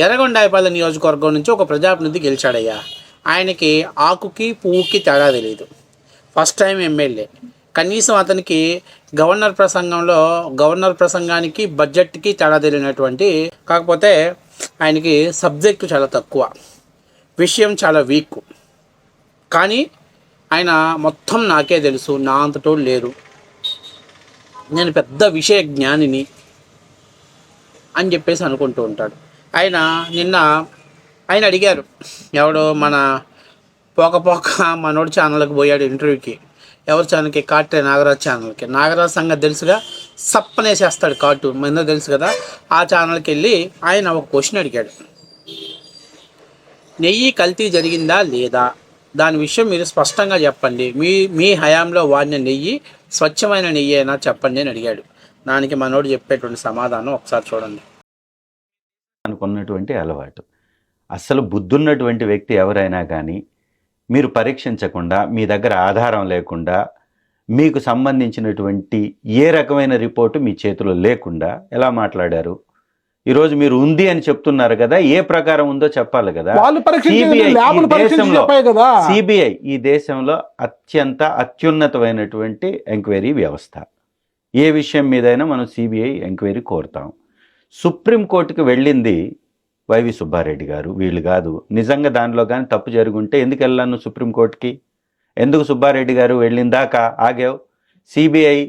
ఎర్రగొండాయపాలెం నియోజకవర్గం నుంచి ఒక ప్రజాప్రతినిధి గెలిచాడయ్యా. ఆయనకి ఆకుకి పువ్వుకి తేడా తెలియదు. First time MLA. కనీసం అతనికి గవర్నర్ ప్రసంగానికి బడ్జెట్కి తేడా తెలియనటువంటి, కాకపోతే ఆయనకి సబ్జెక్టు చాలా తక్కువ, విషయం చాలా వీక్. కానీ ఆయన మొత్తం నాకే తెలుసు, నా అంతటోడు లేరు, నేను పెద్ద విషయ జ్ఞానిని అని చెప్పేసి అనుకుంటూ ఉంటాడు. నిన్న ఆయన అడిగారు, ఎవడో మన పోక మనోడు ఛానల్కి పోయాడు ఇంటర్వ్యూకి. ఎవరి ఛానల్కి? కాట్రే నాగరాజ్ ఛానల్కి. నాగరాజ్ సంగతి తెలుసుగా, సప్పనేసేస్తాడు కాటు, ముందో తెలుసు కదా. ఆ ఛానల్కి వెళ్ళి ఆయన ఒక క్వశ్చన్ అడిగాడు, నెయ్యి కల్తీ జరిగిందా లేదా, దాని విషయం మీరు స్పష్టంగా చెప్పండి, మీ హయాంలో వాడిన నెయ్యి స్వచ్ఛమైన నెయ్యి అయినా చెప్పండి అని అడిగాడు. దానికి మనోడు చెప్పేటువంటి సమాధానం ఒకసారి చూడండి. అనుకున్నటువంటి అలవాటు. అసలు బుద్ధున్నటువంటి వ్యక్తి ఎవరైనా కానీ మీరు పరీక్షించకుండా, మీ దగ్గర ఆధారం లేకుండా, మీకు సంబంధించినటువంటి ఏ రకమైన రిపోర్టు మీ చేతిలో లేకుండా ఎలా మాట్లాడారు? ఈరోజు మీరు ఉంది అని చెప్తున్నారు కదా, ఏ ప్రకారం ఉందో చెప్పాలి కదా. సిబిఐ ఈ దేశంలో అత్యున్నతమైనటువంటి ఎంక్వైరీ వ్యవస్థ. ఏ విషయం మీదైనా మనం సిబిఐ ఎంక్వైరీ కోరుతాం. సుప్రీంకోర్టుకి వెళ్ళింది వైవి సుబ్బారెడ్డి గారు, వీళ్ళు కాదు. నిజంగా దానిలో కానీ తప్పు జరుగుంటే ఎందుకు వెళ్ళాను సుప్రీంకోర్టుకి? ఎందుకు సుబ్బారెడ్డి గారు వెళ్ళిందాకా ఆగావు? సిబిఐ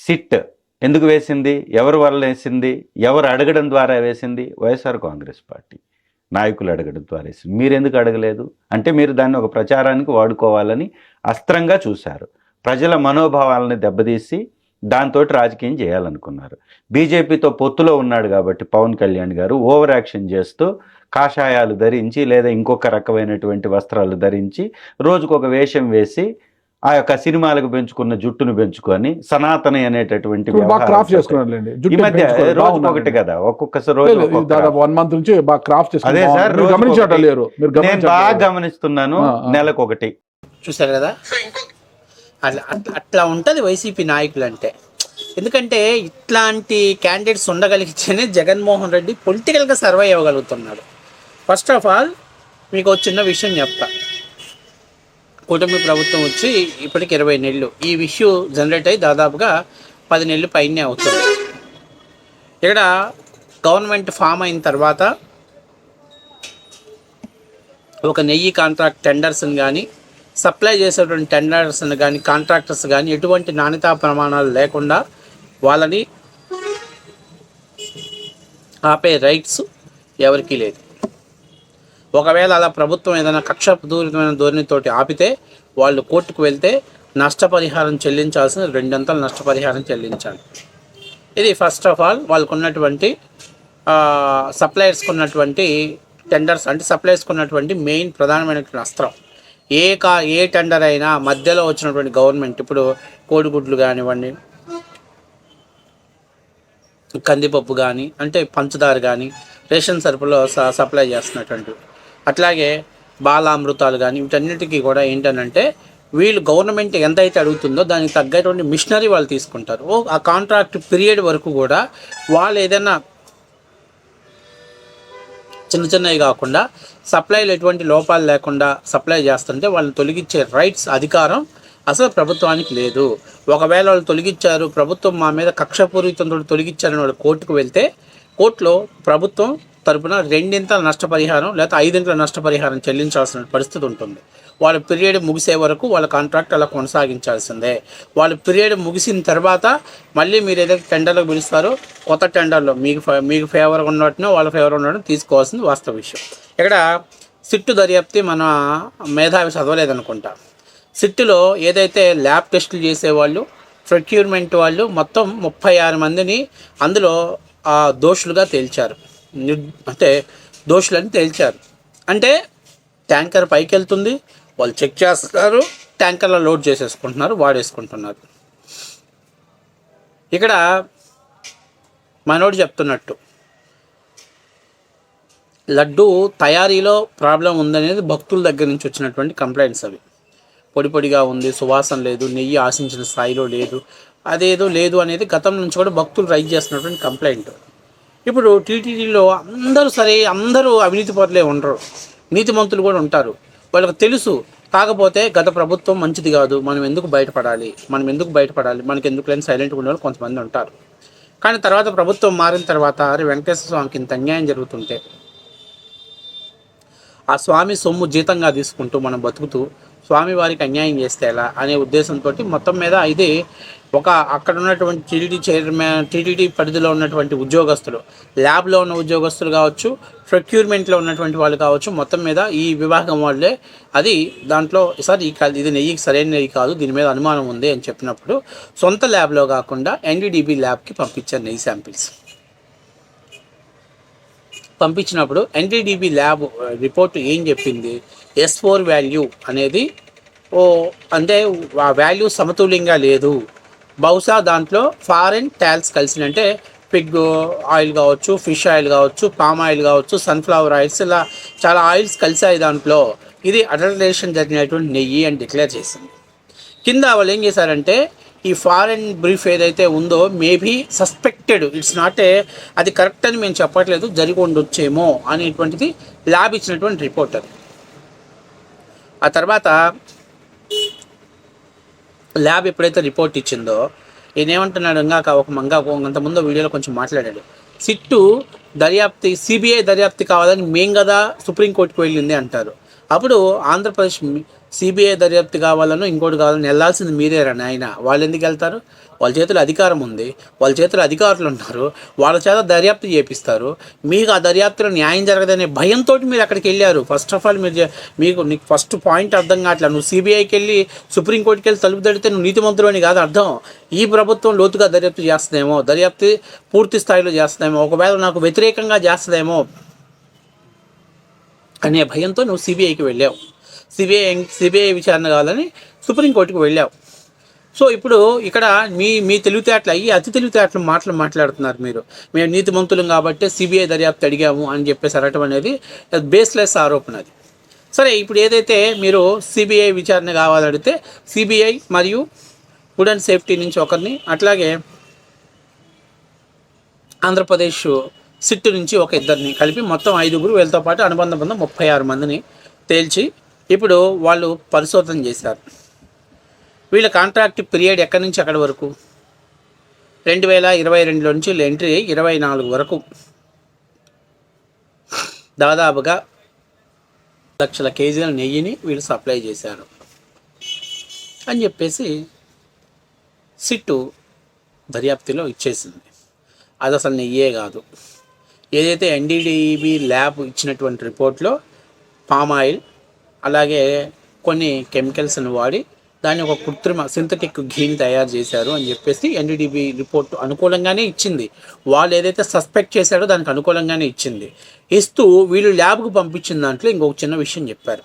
సిట్ ఎందుకు వేసింది? ఎవరి వల్ల వేసింది? ఎవరు అడగడం ద్వారా వేసింది? వైఎస్ఆర్ కాంగ్రెస్ పార్టీ నాయకులు అడగడం ద్వారా వేసింది. మీరు ఎందుకు అడగలేదు? అంటే మీరు దాన్ని ఒక ప్రచారానికి వాడుకోవాలని అస్త్రంగా చూశారు. ప్రజల మనోభావాలని దెబ్బతీసి దాంతో రాజకీయం చేయాలనుకున్నారు. బీజేపీతో పొత్తులో ఉన్నాడు కాబట్టి పవన్ కళ్యాణ్ గారు ఓవర్ యాక్షన్ చేస్తూ కాషాయాలు ధరించి లేదా ఇంకొక రకమైనటువంటి వస్త్రాలు ధరించి రోజుకొక వేషం వేసి ఆ యొక్క సినిమాలకు పెంచుకున్న జుట్టును పెంచుకొని సనాతని అనేటటువంటి ఈ మధ్య రోజుకొకటి కదా, ఒక్కొక్కసారి రోజు అదే సార్ నేను బాగా గమనిస్తున్నాను, నెలకొకటి. చూసారు కదా, అట్లా ఉంటుంది వైసీపీ నాయకులు అంటే. ఎందుకంటే ఇట్లాంటి క్యాండిడేట్స్ ఉండగలిగితేనే జగన్మోహన్ రెడ్డి పొలిటికల్గా సర్వైవ్ అవ్వగలుగుతున్నాడు. ఫస్ట్ ఆఫ్ ఆల్ మీకు ఒక చిన్న విషయం చెప్తా. కూటమి ప్రభుత్వం వచ్చి ఇప్పటికి 20 నెలలు, ఈ ఇష్యూ జనరేట్ అయ్యి దాదాపుగా 10 నెలలు పైనే అవుతుంది. ఇక్కడ గవర్నమెంట్ ఫామ్ అయిన తర్వాత ఒక నెయ్యి కాంట్రాక్ట్ టెండర్స్ని కానీ, సప్లై చేసేటువంటి టెండర్స్ని కానీ, కాంట్రాక్టర్స్ కానీ ఎటువంటి నాణ్యతా ప్రమాణాలు లేకుండా వాళ్ళని ఆపే రైట్స్ ఎవరికీ లేదు. ఒకవేళ అలా ప్రభుత్వం ఏదైనా కక్షపూరితమైన ధోరణితోటి ఆపితే వాళ్ళు కోర్టుకు వెళ్తే నష్టపరిహారం చెల్లించాల్సిన 2 అంతలు నష్టపరిహారం చెల్లించాలి. ఇది ఫస్ట్ ఆఫ్ ఆల్ వాళ్ళకు ఉన్నటువంటి సప్లయర్స్కి ఉన్నటువంటి టెండర్స్, అంటే సప్లయర్స్కి ఉన్నటువంటి మెయిన్ ప్రధానమైనటువంటి అస్త్రం. ఏ టెండర్ అయినా మధ్యలో వచ్చినటువంటి గవర్నమెంట్, ఇప్పుడు కోడిగుడ్లు కానివ్వండి, కందిపప్పు కానీ, అంటే పంచదార కానీ, రేషన్ సరుకులో సప్లై చేస్తున్నటువంటి, అట్లాగే బాలామృతాలు కానీ, వీటన్నిటికీ కూడా ఏంటనంటే వీళ్ళు గవర్నమెంట్ ఎంతైతే అడుగుతుందో దానికి తగ్గటువంటి మిషనరీ వాళ్ళు తీసుకుంటారు. ఆ కాంట్రాక్ట్ పీరియడ్ వరకు కూడా వాళ్ళు ఏదైనా చిన్నవి కాకుండా సప్లైలో ఎటువంటి లోపాలు లేకుండా సప్లై చేస్తుంటే వాళ్ళని తొలగించే రైట్స్, అధికారం అసలు ప్రభుత్వానికి లేదు. ఒకవేళ వాళ్ళు తొలగించారు, ప్రభుత్వం మా మీద కక్షపూరితంతో తొలగించారని వాళ్ళు కోర్టుకు వెళ్తే కోర్టులో ప్రభుత్వం తరపున 2 నష్టపరిహారం లేదా 5 నష్టపరిహారం చెల్లించాల్సిన పరిస్థితి ఉంటుంది. వాళ్ళ పీరియడ్ ముగిసే వరకు వాళ్ళ కాంట్రాక్ట్ అలా కొనసాగించాల్సిందే. వాళ్ళ పీరియడ్ ముగిసిన తర్వాత మళ్ళీ మీరు ఏదైతే టెండర్లకు పిలుస్తారో కొత్త టెండర్లో మీకు ఫేవర్గా ఉన్నట్టునో వాళ్ళ ఫేవర్ ఉన్నట్టు తీసుకోవాల్సింది వాస్తవ విషయం. ఇక్కడ సిట్టు దర్యాప్తి మన మేధావి చదవలేదనుకుంటా. సిట్టులో ఏదైతే ల్యాబ్ టెస్టులు చేసేవాళ్ళు, ప్రొక్యూర్మెంట్ వాళ్ళు మొత్తం 36 మందిని అందులో దోషులుగా తేల్చారు. అంటే దోషులని తేల్చారు. అంటే ట్యాంకర్ పైకి వెళ్తుంది, వాళ్ళు చెక్ చేస్తారు, ట్యాంకర్లో లోడ్ చేసేసుకుంటున్నారు, వాడేసుకుంటున్నారు. ఇక్కడ మనోడు చెప్తున్నట్టు లడ్డు తయారీలో ప్రాబ్లం ఉందనేది భక్తుల దగ్గర నుంచి వచ్చినటువంటి కంప్లైంట్స్. అవి పొడిగా ఉంది, సువాసన లేదు, నెయ్యి ఆశించిన స్థాయిలో లేదు, అదేదో లేదు అనేది గతం నుంచి కూడా భక్తులు రైజ్ చేస్తున్నటువంటి కంప్లైంట్. ఇప్పుడు టీటీడీలో అందరూ సరే, అందరూ అవినీతి పరులే ఉండరు, నీతిమంతులు కూడా ఉంటారు, వాళ్ళకి తెలుసు. కాకపోతే గత ప్రభుత్వం మంచిది కాదు, మనం ఎందుకు బయటపడాలి, మనకి ఎందుకు లేని సైలెంట్గా ఉండే వాళ్ళు కొంతమంది ఉంటారు. కానీ తర్వాత ప్రభుత్వం మారిన తర్వాత అరే వెంకటేశ్వర స్వామికి ఇంత అన్యాయం జరుగుతుంటే, ఆ స్వామి సొమ్ము జీతంగా తీసుకుంటూ మనం బతుకుతూ స్వామి వారికి అన్యాయం చేస్తే ఎలా అనే ఉద్దేశంతో మొత్తం మీద ఇది ఒక అక్కడ ఉన్నటువంటి టీటీడీ పరిధిలో ఉన్నటువంటి ఉద్యోగస్తులు, ల్యాబ్లో ఉన్న ఉద్యోగస్తులు కావచ్చు, ప్రొక్యూర్మెంట్లో ఉన్నటువంటి వాళ్ళు కావచ్చు, మొత్తం మీద ఈ విభాగం వాళ్ళే అది దాంట్లో సార్ ఇది నెయ్యికి సరైన నెయ్యి కాదు, దీని మీద అనుమానం ఉంది అని చెప్పినప్పుడు సొంత ల్యాబ్లో కాకుండా ఎన్డీడీబీ ల్యాబ్కి పంపించారు నెయ్యి శాంపిల్స్. పంపించినప్పుడు ఎన్డీడీబీ ల్యాబ్ రిపోర్ట్ ఏం చెప్పింది, S4 వాల్యూ అనేది అంటే ఆ వాల్యూ సమతుల్యంగా లేదు, బహుశా దాంట్లో ఫారెన్ టాల్స్ కలిసి, అంటే పిగ్ ఆయిల్ కావచ్చు, ఫిష్ ఆయిల్ కావచ్చు, పామ్ ఆయిల్ కావచ్చు, సన్ఫ్లవర్ ఆయిల్స్, ఇలా చాలా ఆయిల్స్ కలిసాయి దాంట్లో, ఇది అడల్టరేషన్ జరిగినటువంటి నెయ్యి అని డిక్లేర్ చేసింది. కింద వాళ్ళు ఏం చేశారంటే ఈ ఫారెన్ బ్రీఫ్ ఏదైతే ఉందో మేబీ సస్పెక్టెడ్, ఇట్స్ నాట్ అది కరెక్ట్ అని మేము చెప్పట్లేదు, జరిగి ఉండొచ్చేమో అనేటువంటిది ల్యాబ్ ఇచ్చినటువంటి రిపోర్ట్ అది. ఆ తర్వాత ల్యాబ్ ఎప్పుడైతే రిపోర్ట్ ఇచ్చిందో ఈయన ఏమంటున్నాడు, అంతకుముందు వీడియోలో కొంచెం మాట్లాడాడు, సిట్టు దర్యాప్తి సిబిఐ దర్యాప్తి కావాలని మేం కదా సుప్రీంకోర్టుకు వెళ్ళింది అంటారు. అప్పుడు ఆంధ్రప్రదేశ్ సిబిఐ దర్యాప్తి కావాలను ఇంకోటి కావాలని వెళ్ళాల్సింది మీరేరా నాయన, వాళ్ళు ఎందుకు వెళ్తారు, వాళ్ళ చేతిలో అధికారం ఉంది, వాళ్ళ చేతిలో అధికారులు ఉన్నారు, వాళ్ళ చేత దర్యాప్తు చేపిస్తారు, మీకు ఆ దర్యాప్తులో న్యాయం జరగదనే భయంతో మీరు అక్కడికి వెళ్ళారు. ఫస్ట్ ఆఫ్ ఆల్ నీకు ఫస్ట్ పాయింట్ అర్థం కావట్లేదు, నువ్వు సిబిఐకి వెళ్ళి సుప్రీంకోర్టుకి వెళ్ళి తలుపు తడితే నువ్వు నీతిమంతులు అని కాదు అర్థం, ఈ ప్రభుత్వం లోతుగా దర్యాప్తు చేస్తుందేమో, దర్యాప్తు పూర్తి స్థాయిలో చేస్తుందేమో, ఒకవేళ నాకు వ్యతిరేకంగా చేస్తుందేమో అనే భయంతో నువ్వు సిబిఐకి వెళ్ళావు, సిబిఐ విచారణ కావాలని సుప్రీంకోర్టుకు వెళ్ళావు. సో ఇప్పుడు ఇక్కడ మీ తెలివితేటలు అతి తెలివితేటలు మాట్లాడుతున్నారు మీరు, మేము నీతిమంతులం కాబట్టి సిబిఐ దర్యాప్తు అడిగాము అని చెప్పేసి అడగటం అనేది బేస్లెస్ ఆరోపణ అది. సరే, ఇప్పుడు ఏదైతే మీరు సిబిఐ విచారణ కావాలడితే సిబిఐ మరియు ఫుడ్ అండ్ సేఫ్టీ నుంచి ఒకరిని, అట్లాగే ఆంధ్రప్రదేశ్ సిట్టు నుంచి ఒక ఇద్దరిని కలిపి మొత్తం 5 వీళ్ళతో పాటు అనుబంధ 36 మందిని తేల్చి ఇప్పుడు వాళ్ళు పరిశోధన చేశారు. వీళ్ళ కాంట్రాక్ట్ పీరియడ్ ఎక్కడి నుంచి అక్కడి వరకు 2022 నుంచి ఎంట్రీ 24 వరకు దాదాపుగా 1 లక్షల కేజీల నెయ్యిని వీళ్ళు సప్లై చేశారు అని చెప్పేసి సిట్టు దర్యాప్తులో ఇచ్చేసింది. అది అసలు నెయ్యే కాదు, ఏదైతే ఎన్డీడీబీ ల్యాబ్ ఇచ్చినటువంటి రిపోర్ట్లో పామ్ ఆయిల్ అలాగే కొన్ని కెమికల్స్ని వాడి దాన్ని ఒక కృత్రిమ సింథటిక్ ఘీని తయారు చేశారు అని చెప్పేసి ఎన్డీడీబీ రిపోర్ట్ అనుకూలంగానే ఇచ్చింది. వాళ్ళు ఏదైతే సస్పెక్ట్ చేశారో దానికి అనుకూలంగానే ఇచ్చింది. ఇస్తూ వీళ్ళు ల్యాబ్కు పంపించిన దాంట్లో ఇంకొక చిన్న విషయం చెప్పారు.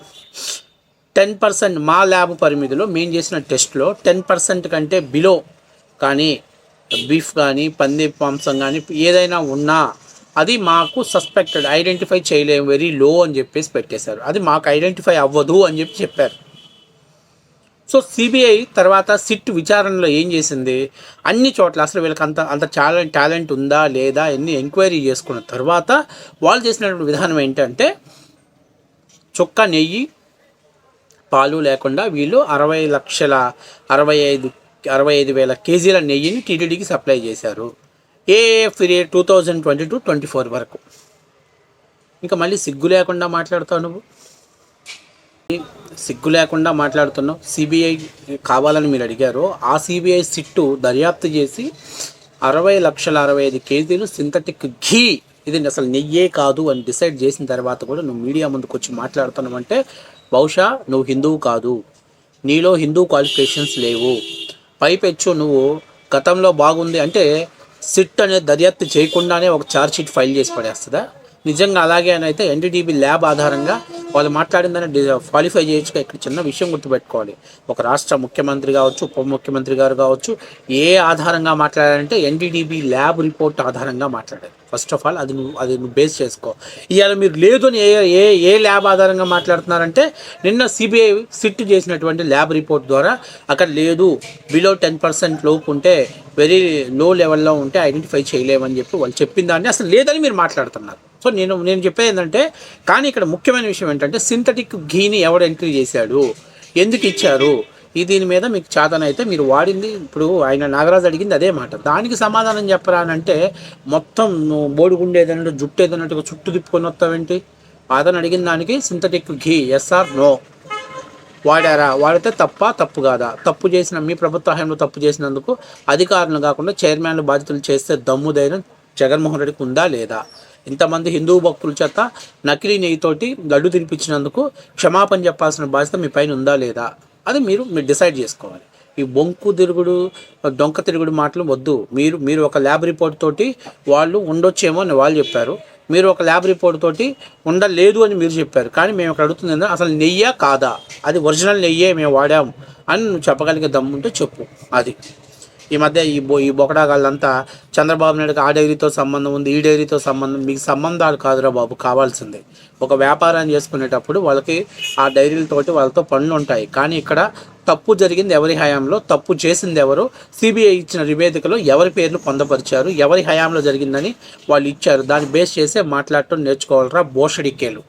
10% మా ల్యాబ్ పరిమితిలో మేము చేసిన టెస్ట్లో 10% కంటే బిలో కానీ బీఫ్ కానీ పంది మాంసం కానీ ఏదైనా ఉన్నా అది మాకు సస్పెక్టెడ్, ఐడెంటిఫై చేయలేము, వెరీ లో అని చెప్పేసి పెట్టేశారు. అది మాకు ఐడెంటిఫై అవ్వదు అని చెప్పారు. సో సిబిఐ తర్వాత సిట్ విచారణలో ఏం చేసింది, అన్ని చోట్ల అసలు వీళ్ళకి అంత టాలెంట్ ఉందా లేదా ఎన్ని ఎంక్వైరీ చేసుకున్న తర్వాత వాళ్ళు చేసినటువంటి విధానం ఏంటంటే చుక్క నెయ్యి పాలు లేకుండా వీళ్ళు 65,000 కేజీల నెయ్యిని టీటీడీకి సప్లై చేశారు. ఏ పీరియడ్ 2022-24 వరకు. ఇంకా మళ్ళీ సిగ్గు లేకుండా మాట్లాడుతావు నువ్వు, సిగ్గు లేకుండా మాట్లాడుతున్నావు. సిబిఐ కావాలని మీరు అడిగారు, ఆ సిబిఐ సిట్టు దర్యాప్తు చేసి 60,65,000 కేజీలు సింథటిక్ ఘీ, ఇది అసలు నెయ్యే కాదు అని డిసైడ్ చేసిన తర్వాత కూడా నువ్వు మీడియా ముందుకు వచ్చి మాట్లాడుతున్నావు అంటే బహుశా నువ్వు హిందువు కాదు, నీలో హిందూ క్వాలిఫికేషన్స్ లేవు. పైపెచ్చు నువ్వు గతంలో బాగుంది అంటే సిట్ అనేది దర్యాప్తు చేయకుండానే ఒక ఛార్జ్ షీట్ ఫైల్ చేసి పడేస్తుందా? నిజంగా అలాగే అని అయితే ఎన్డీడీబీ ల్యాబ్ ఆధారంగా వాళ్ళు మాట్లాడిందని క్వాలిఫై చేయొచ్చుగా. ఇక్కడ చిన్న విషయం గుర్తుపెట్టుకోవాలి, ఒక రాష్ట్ర ముఖ్యమంత్రి కావచ్చు, ఉప ముఖ్యమంత్రి గారు కావచ్చు, ఏ ఆధారంగా మాట్లాడారంటే ఎన్డీడీబీ ల్యాబ్ రిపోర్ట్ ఆధారంగా మాట్లాడారు. ఫస్ట్ ఆఫ్ ఆల్ అది నువ్వు బేస్ చేసుకో. ఇవాళ మీరు లేదు అని ఏ ల్యాబ్ ఆధారంగా మాట్లాడుతున్నారంటే నిన్న సిబిఐ సిట్ చేసినటువంటి ల్యాబ్ రిపోర్ట్ ద్వారా అక్కడ లేదు, బిలో 10% లోపు ఉంటే, వెరీ లో లెవెల్లో ఉంటే ఐడెంటిఫై చేయలేమని చెప్పి వాళ్ళు చెప్పిన దాన్ని అసలు లేదని మీరు మాట్లాడుతున్నారు. సో నేను చెప్పేది ఏంటంటే, కానీ ఇక్కడ ముఖ్యమైన విషయం ఏంటంటే సింథటిక్ ఘీని ఎవడు ఎంట్రీ చేశాడు, ఎందుకు ఇచ్చారు, దీని మీద మీకు చాతనైతే మీరు వాడింది. ఇప్పుడు ఆయన నాగరాజు అడిగింది అదే మాట, దానికి సమాధానం చెప్పరా అని అంటే మొత్తం నువ్వు బోడిగుండు ఏదన్నట్టు జుట్టు ఏదన్నట్టుగా చుట్టూ తిప్పుకొని వస్తావేంటి? అతను అడిగిన దానికి synthetic ghee yes or no వాడారా, వాడితే తప్పు కాదా? తప్పు చేసిన మీ ప్రభుత్వ హయాంలో తప్పు చేసినందుకు అధికారులు కాకుండా చైర్మన్లు బాధ్యతలు చేస్తే దమ్ముదైన జగన్మోహన్ రెడ్డికి ఉందా లేదా? ఇంతమంది హిందూ భక్తుల చేత నకిలీ నెయ్యితోటి లడ్డు తినిపించినందుకు క్షమాపణ చెప్పాల్సిన బాధ్యత మీ పైన ఉందా లేదా? అది మీరు డిసైడ్ చేసుకోవాలి. ఈ బొంకు తిరుగుడు డొంక తిరుగుడు మాటలు వద్దు. మీరు ఒక ల్యాబ్ రిపోర్ట్ తోటి వాళ్ళు ఉండొచ్చేమో అని వాళ్ళు చెప్పారు, మీరు ఒక ల్యాబ్ రిపోర్ట్ తోటి ఉండలేదు అని మీరు చెప్పారు. కానీ మేము ఇక్కడ అడుగుతుంది ఏంటంటే అసలు నెయ్యా కాదా, అది ఒరిజినల్ నెయ్యే మేము వాడాము అని నువ్వు చెప్పగలిగే దమ్ముంటే చెప్పు. అది ఈ మధ్య ఈ బొకడాగాళ్ళంతా చంద్రబాబు నాయుడుకి ఆ డైరీతో సంబంధం ఉంది, ఈ డైరీతో సంబంధం, మీకు సంబంధాలు కాదురా బాబు కావాల్సిందే. ఒక వ్యాపారాన్ని చేసుకునేటప్పుడు వాళ్ళకి ఆ డైరీలతోటి వాళ్ళతో పనులు ఉంటాయి. కానీ ఇక్కడ తప్పు జరిగింది ఎవరి హయాంలో, తప్పు చేసింది ఎవరు, సిబిఐ ఇచ్చిన నివేదికలో ఎవరి పేర్లు పొందపరిచారు, ఎవరి హయాంలో జరిగిందని వాళ్ళు ఇచ్చారు, దాన్ని బేస్ చేసే మాట్లాడటం నేర్చుకోవాలరా బోషడికేలు.